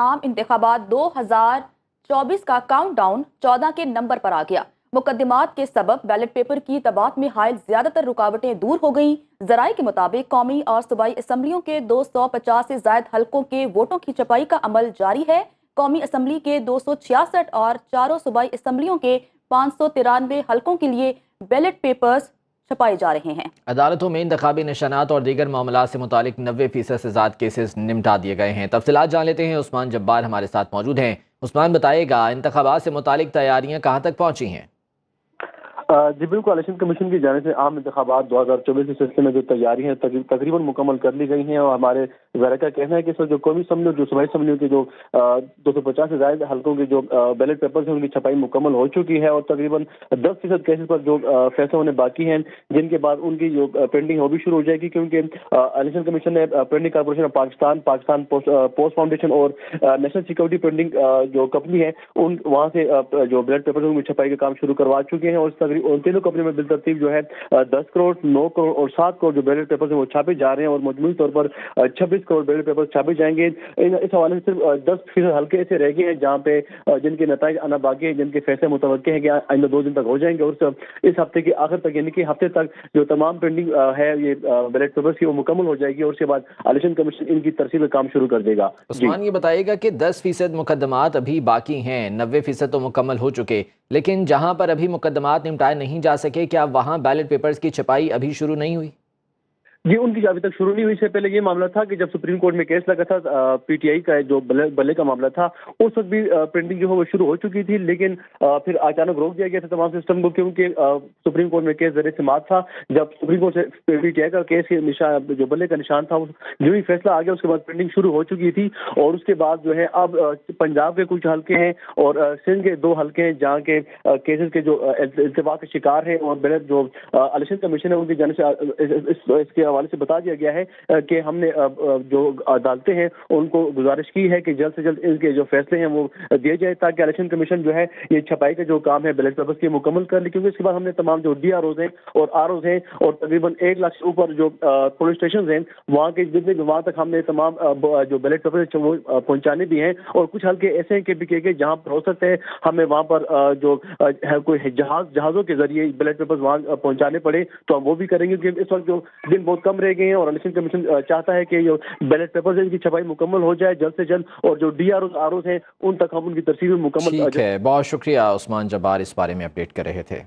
आम इंतखाबात 2024 का काउंटडाउन 14 के नंबर पर आ गया। मुकदमात के सबब बैलेट पेपर की तबात में हायल ज्यादातर रुकावटें दूर हो गईं। जराये के मुताबिक कौमी और सूबाई असम्बलियों के 250 से जायद हलकों के वोटों की छपाई का अमल जारी है। कौमी असम्बली के 266 और चारों सूबाई असम्बलियों के 593 हलकों के लिए बैलेट पेपर्स छपाए जा रहे हैं। अदालतों में इंतखाबी निशानात और दीगर मामलात से मुतालिक 90% से ज्यादा केसेस निपटा दिए गए हैं। तफसीलात जान लेते हैं, उस्मान जब्बार हमारे साथ मौजूद हैं। उस्मान, बताइएगा इंतखाबात से मुतालिक तैयारियां कहाँ तक पहुंची हैं? जी बिल्कुल, इलेक्शन कमीशन की जानिब से आम इंतखाबात 2024 के सिलसिले में जो तैयारी है तकरीबन मुकम्मल कर ली गई हैं। और हमारे ज़रा का कहना है कि सर जो कौमी असम्बलियों जो सूबाई असम्बलियों के जो 250 से ज्यादा हल्कों के जो बैलेट पेपर्स हैं उनकी छपाई मुकम्मल हो चुकी है और तकरीबन 10% केसेस पर जो फैसले होने बाकी हैं, जिनके बाद उनकी जो पेंडिंग वो भी शुरू हो जाएगी। क्योंकि इलेक्शन कमीशन ने pending corporation of Pakistan post foundation और नेशनल सिक्योरिटी पेंडिंग जो कंपनी है उन वहाँ से जो बैलेट पेपर उनकी छपाई का काम शुरू करवा चुके हैं। और उन तीनों कंपनी में बिलतरतीब जो है 10 करोड़, 9 करोड़ और 7 करोड़ जो बैलेट पेपर्स हैं वो छापे जा रहे हैं और मजमूई तौर पर 26 करोड़ बैलेट पेपर्स छापे जाएंगे। इस हवाले से सिर्फ 10% हल्के ऐसे रह गए हैं जहाँ पे जिनके नताइज आना बाकी है, जिनके फैसले मुतवक्के हैं कि आइंदा 2 दिन तक हो जाएंगे। और इस हफ्ते के आखिर तक यानी कि हफ्ते तक जो तमाम पेंडिंग है ये बैलेट पेपर्स की वो मुकम्मल हो जाएगी और उसके बाद इलेक्शन कमीशन इनकी तरसील काम शुरू कर देगा। उस्मान, ये बताइएगा कि 10% मुकदमात अभी बाकी हैं, 90% तो मुकम्मल हो चुके, लेकिन जहां पर अभी मुकदमात निपटाए नहीं जा सके, क्या वहां बैलेट पेपर्स की छपाई अभी शुरू नहीं हुई? जी, उनकी अभी तक शुरू नहीं हुई। से पहले ये मामला था कि जब सुप्रीम कोर्ट में केस लगा था पीटीआई का जो बल्ले का मामला था, उस वक्त भी प्रिंटिंग जो है वो शुरू हो चुकी थी, लेकिन फिर अचानक रोक दिया गया था तमाम सिस्टम को, क्योंकि सुप्रीम कोर्ट में केस जरिए समाअत था। जब सुप्रीम कोर्ट से पीटीआई का केस के निशान जो बल्ले का निशान था जो ही फैसला आ गया, उसके बाद प्रिंटिंग शुरू हो चुकी थी। और उसके बाद जो है अब पंजाब के कुछ हल्के हैं और सिंध के 2 हल्के हैं जहाँ के केसेस के जो इल्तिफाक के शिकार है और बैलेट जो इलेक्शन कमीशन है उनकी जानिब से इसके हवाले से बता दिया गया है कि हमने जो अदालतें हैं उनको गुजारिश की है कि जल्द से जल्द इनके जो फैसले हैं वो दिए जाए, ताकि इलेक्शन कमीशन जो है ये छपाई का जो काम है बैलेट पेपर्स की मुकम्मल कर ले। क्योंकि इसके बाद हमने तमाम जो डीआरओज हैं और आरओज हैं और तकरीबन 1 लाख से ऊपर जो पुलिस स्टेशन हैं वहाँ के जितने वहाँ तक हमने तमाम जो बैलेट पेपर वो पहुँचाने भी हैं। और कुछ हल्के ऐसे हैं के जहाँ पर हो सकते हैं हमें वहाँ पर जो कोई जहाज़ों के जरिए बैलेट पेपर्स वहाँ पहुँचाने पड़े तो हम वो भी करेंगे, क्योंकि इस वक्त जो दिन बहुत कम रह गए हैं और इलेक्शन कमीशन चाहता है कि जो बैलेट पेपर्स हैं इनकी छपाई मुकम्मल हो जाए जल्द से जल्द और जो डीआरओ आरओ हैं उन तक हम उनकी तरसील मुकम्मल। ठीक है, बहुत शुक्रिया उस्मान जब्बार, इस बारे में अपडेट कर रहे थे।